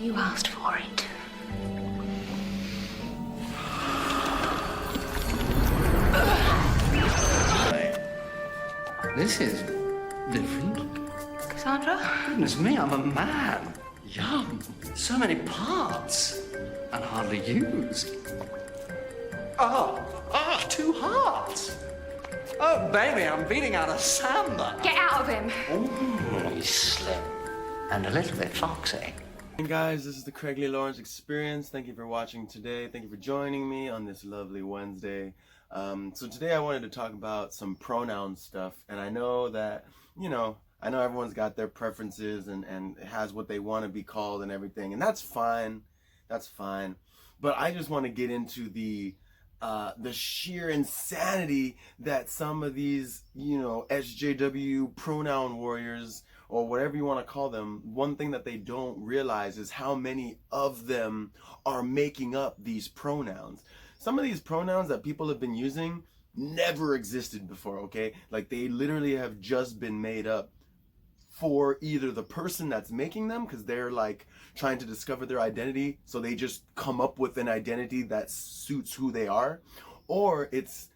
You asked for it. This is different. Cassandra? Goodness me, I'm a man. Yum. So many parts. And hardly used. Two hearts. Oh, baby, I'm beating out a samba. Get out of him! Ooh, he's slim. And a little bit foxy. Hey guys, this is the Craig Lee Lawrence Experience. Thank you for watching today. Thank you for joining me on this lovely Wednesday. So today I wanted to talk about some pronoun stuff, and I know that, I know everyone's got their preferences and has what they want to be called and everything, and that's fine. That's fine. But I just want to get into the sheer insanity that some of these, SJW pronoun warriors, or whatever you want to call them, one thing that they don't realize is how many of them are making up these pronouns. Some of these pronouns that people have been using never existed before, okay? Like, they literally have just been made up for either the person that's making them, because they're like trying to discover their identity, so they just come up with an identity that suits who they are, or it's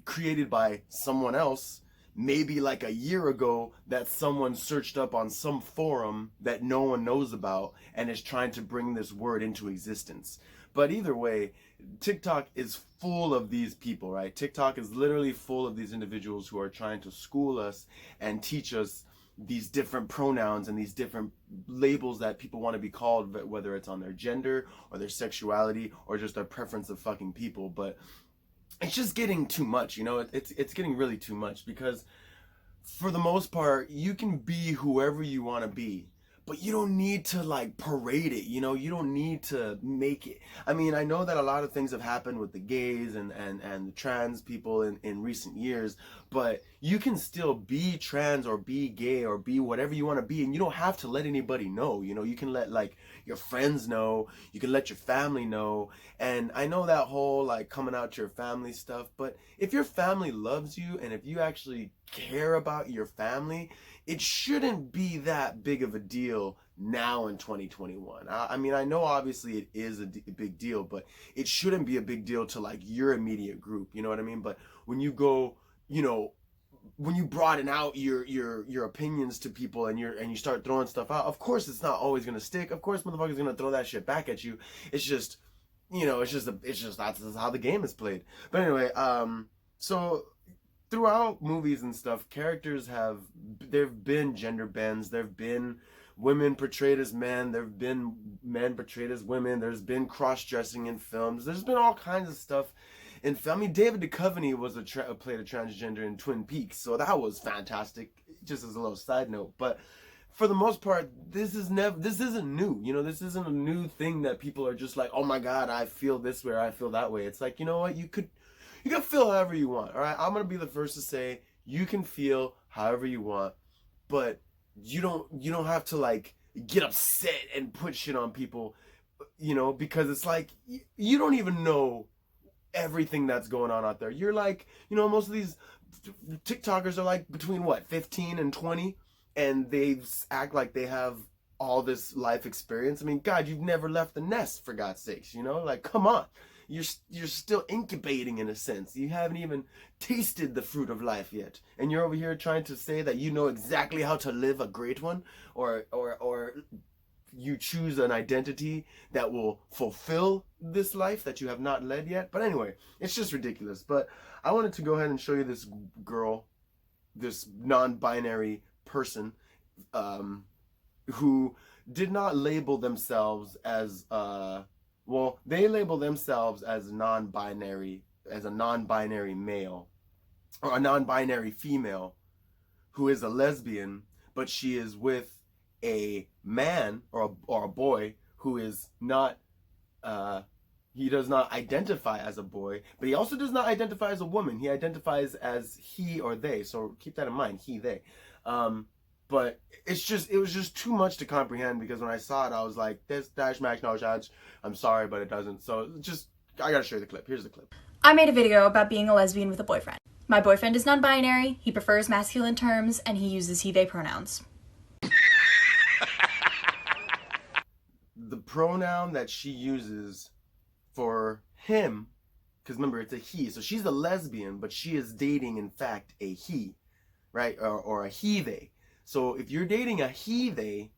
created by someone else, maybe like a year ago, that someone searched up on some forum that no one knows about and is trying to bring this word into existence. But either way, TikTok is full of these people, right? TikTok is literally full of these individuals who are trying to school us and teach us these different pronouns and these different labels that people want to be called, whether it's on their gender or their sexuality or just their preference of fucking people. But it's just getting too much, it's getting really too much, because for the most part, you can be whoever you want to be, but you don't need to like parade it, you don't need to make it. I mean, I know that a lot of things have happened with the gays and the trans people in recent years, but you can still be trans or be gay or be whatever you want to be, and you don't have to let anybody know. You can let like your friends know, you can let your family know. And I know that whole like coming out to your family stuff, but if your family loves you and if you actually care about your family, it shouldn't be that big of a deal now in 2021. I mean, I know obviously it is a big deal, but it shouldn't be a big deal to like your immediate group, you know what I mean? But when you go, when you broaden out your opinions to people and you start throwing stuff out, of course it's not always gonna stick. Of course motherfuckers gonna throw that shit back at you. It's just, that's how the game is played. But anyway, so throughout movies and stuff, characters there've been gender bends, there've been women portrayed as men, there've been men portrayed as women, there's been cross-dressing in films, there's been all kinds of stuff in film. I mean, David Duchovny played a transgender in Twin Peaks, so that was fantastic, just as a little side note. But for the most part, this isn't new. This isn't a new thing that people are just like, oh my god, I feel this way or I feel that way. It's like, you know what, you can feel however you want, all right? I'm gonna be the first to say you can feel however you want, but you don't have to like get upset and put shit on people, because it's like you don't even know everything that's going on out there. You're like, most of these TikTokers are like between 15 and 20, and they act like they have all this life experience. I mean, God, you've never left the nest, for God's sakes, like, come on. You're still incubating in a sense. You haven't even tasted the fruit of life yet, and you're over here trying to say that you know exactly how to live a great one, or you choose an identity that will fulfill this life that you have not led yet. But anyway, it's just ridiculous. But I wanted to go ahead and show you this girl, this non-binary person, who did not label themselves as they label themselves as a non-binary male, or a non-binary female who is a lesbian, but she is with a man or a boy who is not, he does not identify as a boy, but he also does not identify as a woman. He identifies as he or they, so keep that in mind, he, they. But it was just too much to comprehend, because when I saw it, I was like, this dash match no judge. I'm sorry, but it doesn't. So I gotta show you the clip. Here's the clip. I made a video about being a lesbian with a boyfriend. My boyfriend is non-binary, he prefers masculine terms, and he uses he, they pronouns. the pronoun that she uses for him, because remember, it's a he. So she's a lesbian, but she is dating, in fact, a he, right? Or a he, they. So if you're dating a he, they,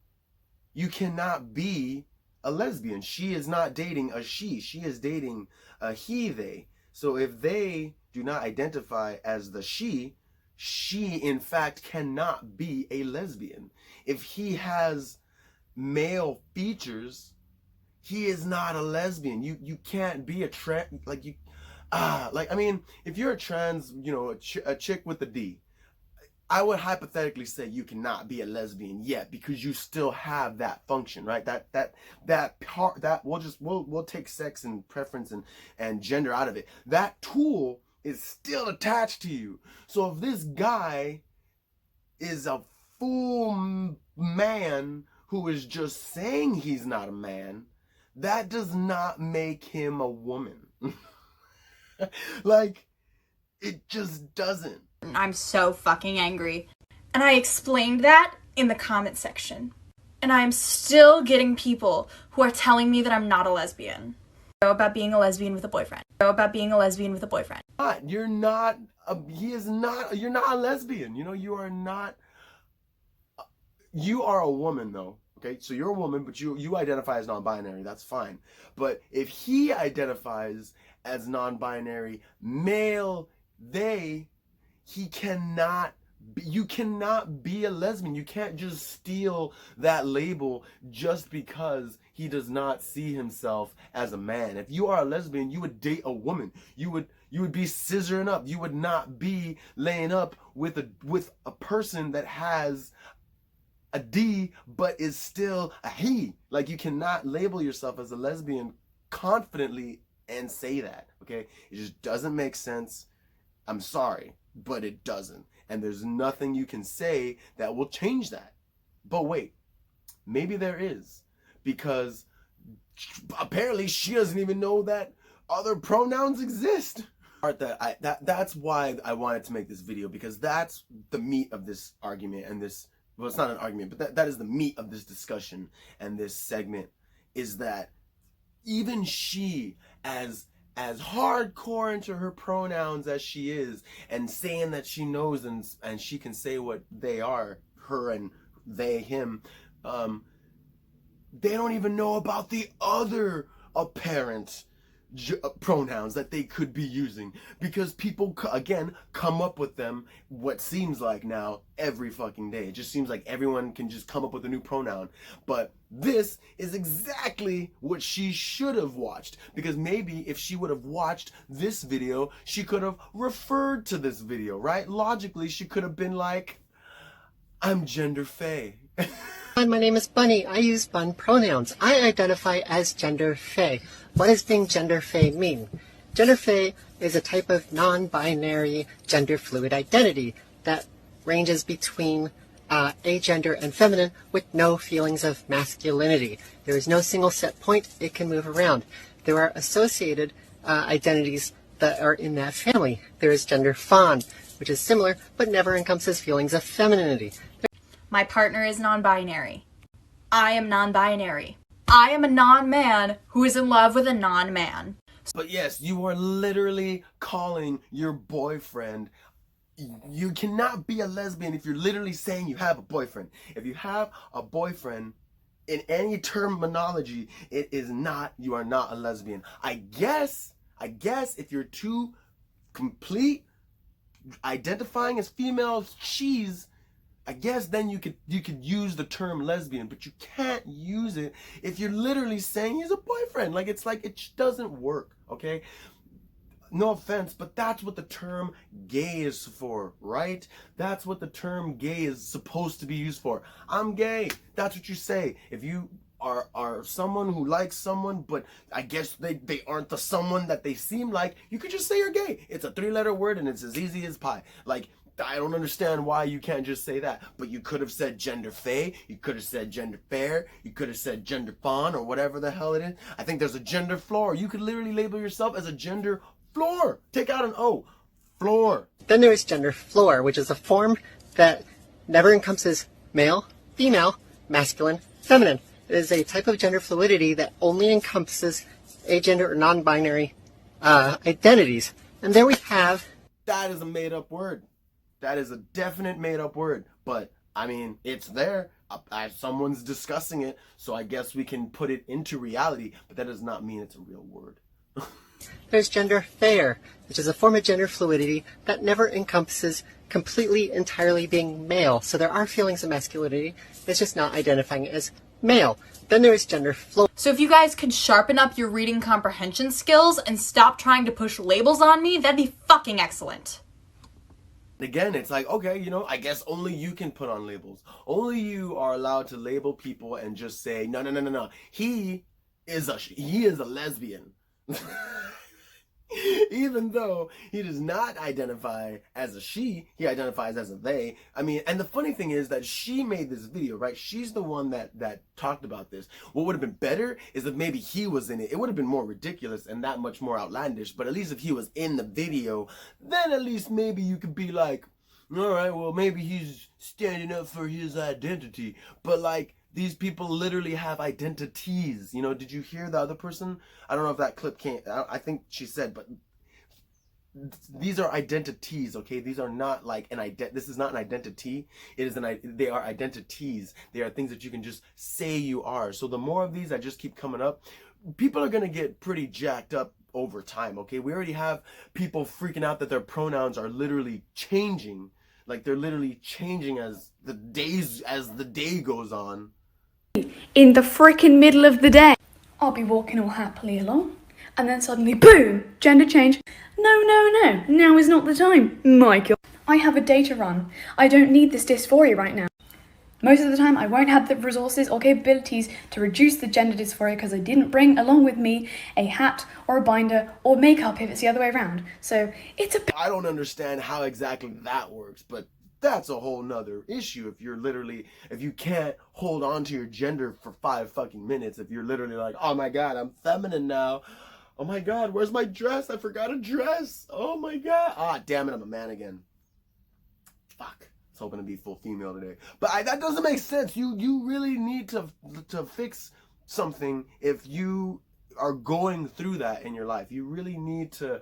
you cannot be a lesbian. She is not dating a she. She is dating a he, they. So if they do not identify as the she in fact cannot be a lesbian. If he has male features, he is not a lesbian. You can't be a trans, like you, like, I mean, if you're a trans, you know, a chick with a D, I would hypothetically say you cannot be a lesbian yet because you still have that function, right? That part, that we'll take sex and preference and gender out of it. That tool is still attached to you. So if this guy is a full man who is just saying he's not a man, that does not make him a woman. Like, it just doesn't. I'm so fucking angry. And I explained that in the comment section. And I'm still getting people who are telling me that I'm not a lesbian. About being a lesbian with a boyfriend. About being a lesbian with a boyfriend. You're not you're not a lesbian. You know, you are not, you are a woman though. Okay, so you're a woman, but you identify as non-binary. That's fine. But if he identifies as non-binary, male, they, he cannot, you cannot be a lesbian. You can't just steal that label just because he does not see himself as a man. If you are a lesbian, you would date a woman. You would be scissoring up. You would not be laying up with a person that has a D but is still a he. Like, you cannot label yourself as a lesbian confidently and say that, okay? It just doesn't make sense. I'm sorry, but it doesn't. And there's nothing you can say that will change that. But wait, maybe there is, because apparently she doesn't even know that other pronouns exist. That's why I wanted to make this video, because that's the meat of this argument and this, well, it's not an argument, but that is the meat of this discussion and this segment, is that even she, as hardcore into her pronouns as she is, and saying that she knows and she can say what they are, her and they, him, they don't even know about the other apparent pronouns that they could be using, because people again come up with them, what seems like now, every fucking day. It just seems like everyone can just come up with a new pronoun. But this is exactly what she should have watched, because maybe if she would have watched this video, she could have referred to this video, right? Logically, she could have been like, I'm gender fey. Hi, my name is Bunny. I use fun pronouns. I identify as gender fey. What does being gender fey mean? Gender fey is a type of non-binary gender fluid identity that ranges between agender and feminine with no feelings of masculinity. There is no single set point. It can move around. There are associated identities that are in that family. There is gender fawn, which is similar but never encompasses feelings of femininity. My partner is non-binary. I am non-binary. I am a non-man who is in love with a non-man. But yes, you are literally calling your boyfriend. You cannot be a lesbian if you're literally saying you have a boyfriend. If you have a boyfriend, in any terminology, it is not, you are not a lesbian. I guess if you're too complete, identifying as female she's, I guess then you could use the term lesbian, but you can't use it if you're literally saying he's a boyfriend. Like, it's like, it doesn't work, okay? No offense, but that's what the term gay is for, right? That's what the term gay is supposed to be used for. I'm gay. That's what you say. If you are someone who likes someone, but I guess they aren't the someone that they seem like, you could just say you're gay. It's a 3-letter word and it's as easy as pie. Like, I don't understand why you can't just say that. But you could have said gender fey, you could have said gender fair, you could have said gender fawn, or whatever the hell it is. I think there's a gender floor. You could literally label yourself as a gender floor. Take out an O. Floor. Then there is gender floor, which is a form that never encompasses male, female, masculine, feminine. It is a type of gender fluidity that only encompasses agender or non-binary identities. And there we have... That is a made-up word. That is a definite made-up word. But, I mean, it's there. Someone's discussing it, so I guess we can put it into reality, but that does not mean it's a real word. There's gender fair, which is a form of gender fluidity that never encompasses completely, entirely being male. So there are feelings of masculinity. It's just not identifying as male. Then there is gender fluid. So if you guys could sharpen up your reading comprehension skills and stop trying to push labels on me, that'd be fucking excellent. Again, it's like, okay, you know, I guess only you can put on labels. Only you are allowed to label people and just say, no. He is a lesbian. Even though he does not identify as a she, he identifies as a they. I mean, and the funny thing is that she made this video, right? She's the one that talked about this. What would have been better is if maybe he was in it. It would have been more ridiculous and that much more outlandish, but at least if he was in the video, then at least maybe you could be like, all right, well, maybe he's standing up for his identity. But like, these people literally have identities. You know, did you hear the other person? I don't know if that clip came. I think she said, but these are identities, okay? These are not like this is not an identity. It is they are identities. They are things that you can just say you are. So the more of these that just keep coming up, people are gonna get pretty jacked up over time, okay? We already have people freaking out that their pronouns are literally changing. Like they're literally changing as the day goes on. In the frickin' middle of the day. I'll be walking all happily along, and then suddenly, boom, gender change. No, now is not the time, Michael. I have a day to run. I don't need this dysphoria right now. Most of the time, I won't have the resources or capabilities to reduce the gender dysphoria because I didn't bring along with me a hat or a binder or makeup if it's the other way around. So, it's a... I don't understand how exactly that works, but that's a whole nother issue. If you can't hold on to your gender for 5 fucking minutes, if you're literally like, oh my god, I'm feminine now. Oh my god, where's my dress? I forgot a dress. Oh my god. Ah, damn it, I'm a man again. Fuck. I was hoping to be full female today. But that doesn't make sense. You really need to fix something if you are going through that in your life. You really need to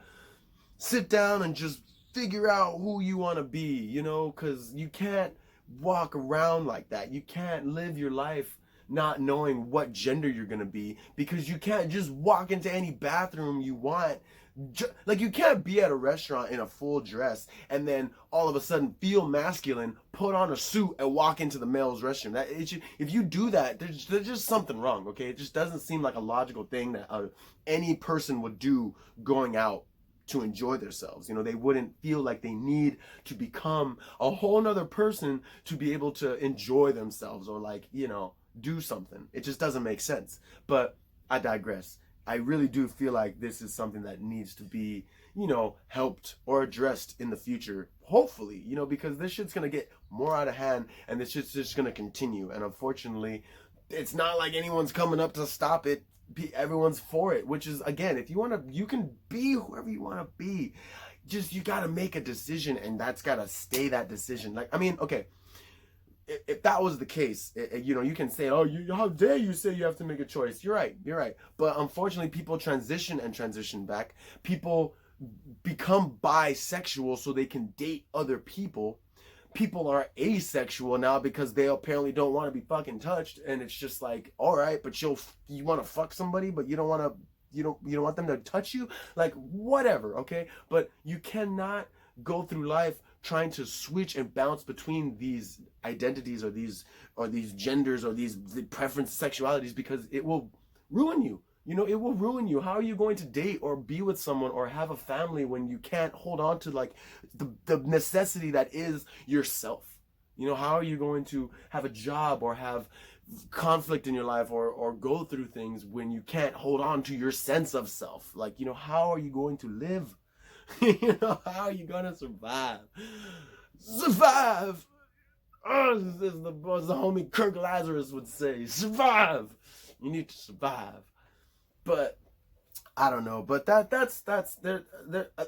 sit down and just figure out who you want to be, you know, because you can't walk around like that. You can't live your life not knowing what gender you're going to be, because you can't just walk into any bathroom you want. Like, you can't be at a restaurant in a full dress and then all of a sudden feel masculine, put on a suit, and walk into the male's restroom. If you do that, there's just something wrong, okay? It just doesn't seem like a logical thing that any person would do going out to enjoy themselves. You know, they wouldn't feel like they need to become a whole nother person to be able to enjoy themselves or, like, you know, do something. It just doesn't make sense. But I digress. I really do feel like this is something that needs to be, you know, helped or addressed in the future, hopefully, you know, because this shit's gonna get more out of hand and this shit's just gonna continue. And unfortunately, it's not like anyone's coming up to stop it. Everyone's for it, which is, again, if you want to, you can be whoever you want to be. Just, you got to make a decision, and that's got to stay that decision. Like, I mean, okay, if that was the case, you know, you can say, oh, how dare you say you have to make a choice. You're right. But unfortunately, people transition back. People become bisexual so they can date other people. People are asexual now because they apparently don't want to be fucking touched, and it's just like, all right, but you want to fuck somebody, but you don't want them to touch you, like, whatever, okay? But you cannot go through life trying to switch and bounce between these identities or these genders or these preference sexualities, because it will ruin you. You know, it will ruin you. How are you going to date or be with someone or have a family when you can't hold on to, like, the necessity that is yourself? You know, how are you going to have a job or have conflict in your life or go through things when you can't hold on to your sense of self? Like, you know, how are you going to live? You know, how are you going to survive? Survive! Oh, this is the homie Kirk Lazarus would say. Survive! You need to survive. But I don't know. But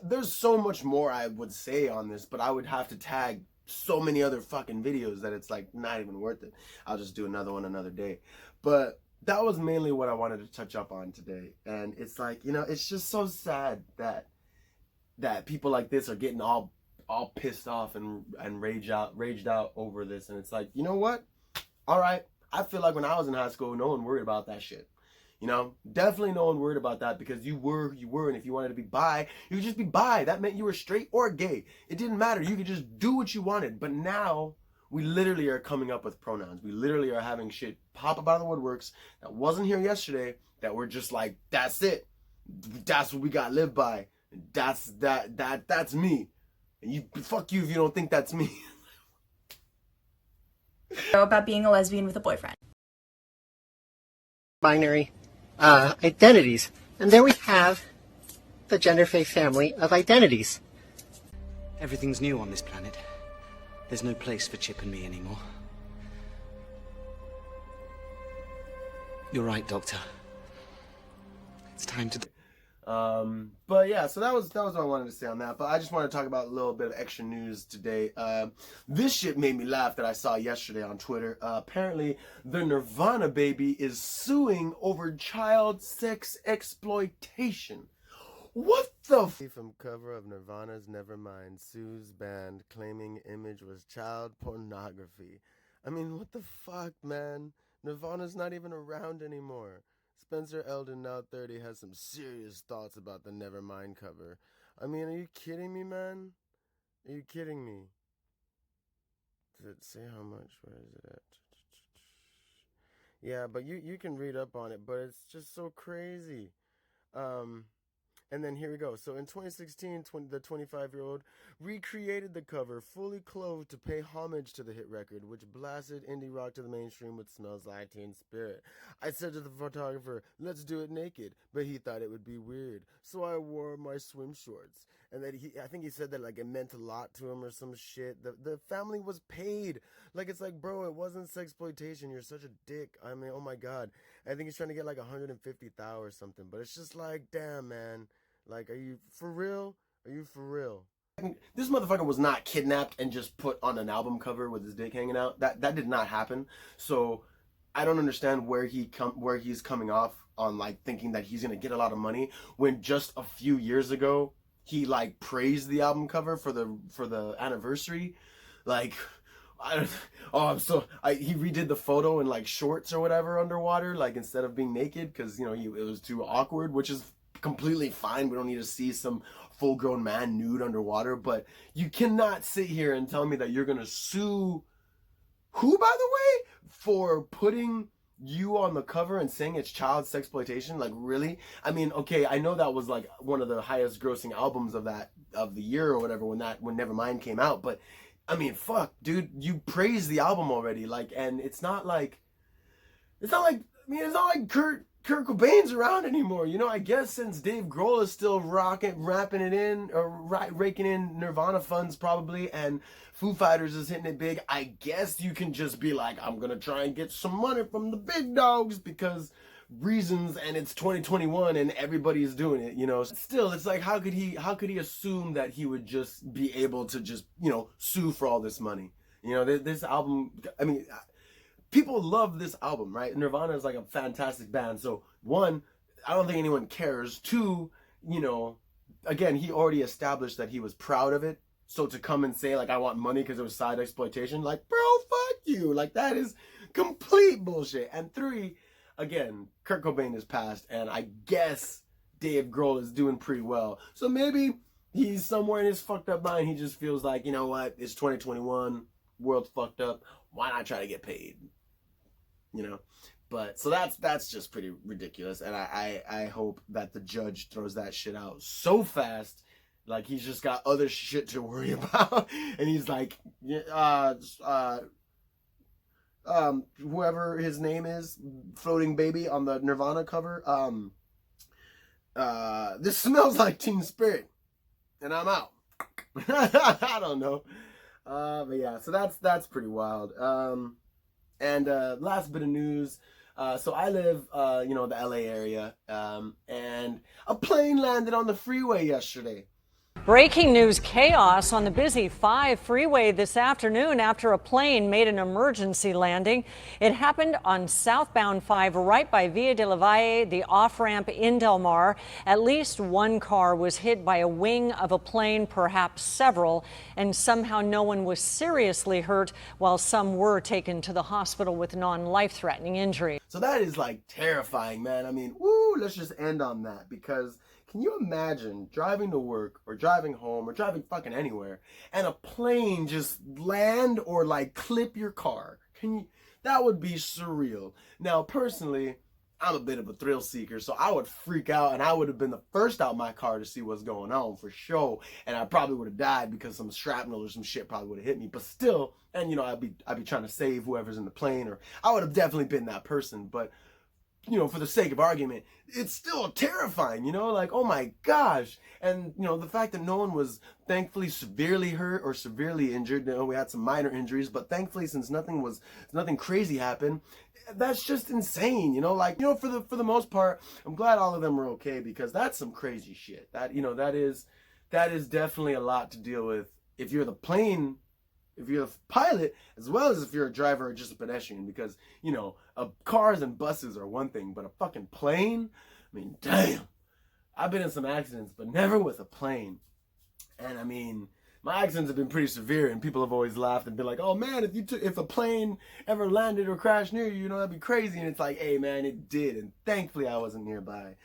there's so much more I would say on this, but I would have to tag so many other fucking videos that it's like not even worth it. I'll just do another one another day. But that was mainly what I wanted to touch up on today. And it's like, you know, it's just so sad that people like this are getting all pissed off and raged out over this. And it's like, you know what? All right. I feel like when I was in high school, no one worried about that shit. You know, definitely no one worried about that, because you were, and if you wanted to be bi, you could just be bi. That meant you were straight or gay. It didn't matter. You could just do what you wanted. But now we literally are coming up with pronouns. We literally are having shit pop up out of the woodworks that wasn't here yesterday, that we're just like, that's it. That's what we got to live by. That's me. And you, fuck you if you don't think that's me. About being a lesbian with a boyfriend. Binary identities. And there we have the genderfluid family of identities. Everything's new on this planet. There's no place for Chip and me anymore. You're right, Doctor. It's time to... But yeah, so that was what I wanted to say on that. But I just want to talk about a little bit of extra news today. This shit made me laugh that I saw yesterday on Twitter. Apparently, the Nirvana Baby is suing over child sex exploitation. What the f? From cover of Nirvana's Nevermind sues band claiming image was child pornography. I mean, what the fuck, man? Nirvana's not even around anymore. Spencer Eldon, now 30, has some serious thoughts about the Nevermind cover. I mean, are you kidding me, man? Are you kidding me? Does it say how much? Where is it at? Yeah, but you can read up on it, but it's just so crazy. And then here we go. So in 2016, the 25-year-old recreated the cover, fully clothed, to pay homage to the hit record, which blasted indie rock to the mainstream with Smells Like Teen Spirit. I said to the photographer, let's do it naked, but he thought it would be weird. So I wore my swim shorts. And that I think he said that like it meant a lot to him or some shit. The family was paid. Like, it's like, bro, it wasn't sexploitation. You're such a dick. I mean, oh my God. I think he's trying to get like 150,000 or something. But it's just like, damn, man. Like, are you for real? Are you for real? This motherfucker was not kidnapped and just put on an album cover with his dick hanging out. That did not happen. So I don't understand where he's coming off on, like, thinking that he's gonna get a lot of money when just a few years ago he like praised the album cover for the anniversary. Like, he redid the photo in like shorts or whatever underwater, like instead of being naked, because, you know, it was too awkward, which is completely fine. We don't need to see some full-grown man nude underwater. But you cannot sit here and tell me that you're gonna sue who, by the way, for putting you on the cover and saying it's child sexploitation. Like, really? I mean, okay, I know that was like one of the highest grossing albums of the year or whatever when Nevermind came out, but I mean, fuck, dude, you praised the album already. Like, and it's not like Kurt Cobain's around anymore. You know, I guess since Dave Grohl is still rapping it in, or raking in Nirvana funds probably, and Foo Fighters is hitting it big, I guess you can just be like, I'm gonna try and get some money from the big dogs because reasons, and it's 2021 and everybody's doing it, you know. Still, it's like, how could he assume that he would just be able to just, you know, sue for all this money? You know, this album, I mean, people love this album, right? Nirvana is like a fantastic band. So one, I don't think anyone cares. Two, you know, again, he already established that he was proud of it. So to come and say like, I want money because it was side exploitation, like, bro, fuck you. Like, that is complete bullshit. And three, again, Kurt Cobain is passed, and I guess Dave Grohl is doing pretty well. So maybe he's somewhere in his fucked up mind. He just feels like, you know what? It's 2021. World's fucked up. Why not try to get paid? You know, but so that's just pretty ridiculous, and I hope that the judge throws that shit out so fast, like he's just got other shit to worry about, and he's like, whoever his name is, Floating Baby on the Nirvana cover, this smells like Teen Spirit, and I'm out. I don't know, but yeah, so that's pretty wild. And last bit of news, so I live, you know, the LA area, and a plane landed on the freeway yesterday. Breaking news chaos on the busy 5 freeway this afternoon after a plane made an emergency landing. It happened on southbound 5 right by Via de la Valle, the off-ramp in Del Mar. At least one car was hit by a wing of a plane, perhaps several, and somehow no one was seriously hurt, while some were taken to the hospital with non-life-threatening injuries. So that is like terrifying, man. I mean, woo, let's just end on that, because can you imagine driving to work or driving home or driving fucking anywhere and a plane just land or like clip your car? That would be surreal. Now, personally, I'm a bit of a thrill seeker, so I would freak out and I would have been the first out my car to see what's going on for sure. And I probably would have died because some shrapnel or some shit probably would have hit me. But still, and you know, I'd be trying to save whoever's in the plane, or I would have definitely been that person. But you know, for the sake of argument, it's still terrifying, you know, like, oh my gosh. And, you know, the fact that no one was thankfully severely hurt or severely injured, you know, we had some minor injuries, but thankfully, since nothing crazy happened, that's just insane, you know, like, you know, for the most part, I'm glad all of them were okay, because that's some crazy shit. That, you know, that is definitely a lot to deal with if you're the plane, if you're a pilot, as well as if you're a driver or just a pedestrian, because, you know, cars and buses are one thing, but a fucking plane, I mean, damn. I've been in some accidents, but never with a plane. And I mean, my accidents have been pretty severe, and people have always laughed and been like, oh man, if a plane ever landed or crashed near you, you know, that'd be crazy. And it's like, hey man, it did, and thankfully I wasn't nearby.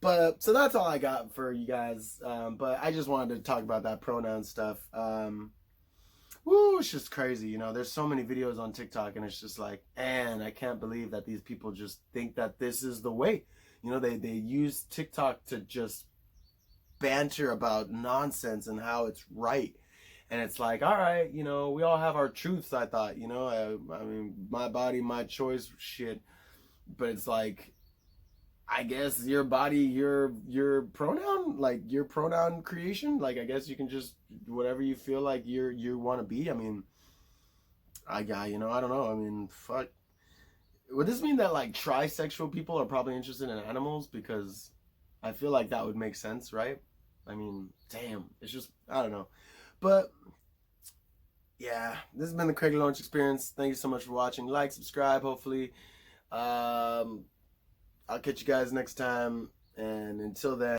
But, so that's all I got for you guys. But I just wanted to talk about that pronoun stuff. Woo, it's just crazy, you know. There's so many videos on TikTok, and it's just like, man, I can't believe that these people just think that this is the way. You know, they use TikTok to just banter about nonsense and how it's right. And it's like, all right, you know, we all have our truths, I thought, you know. I mean, my body, my choice shit. But it's like, I guess your body, your pronoun, like your pronoun creation, like I guess you can just whatever you feel like you want to be. I mean, you know, I don't know. I mean, fuck. Would this mean that like trisexual people are probably interested in animals? Because I feel like that would make sense, right? I mean, damn, it's just, I don't know. But yeah, this has been the Craig Lawrence Experience. Thank you so much for watching. Like, subscribe, hopefully. I'll catch you guys next time, and until then.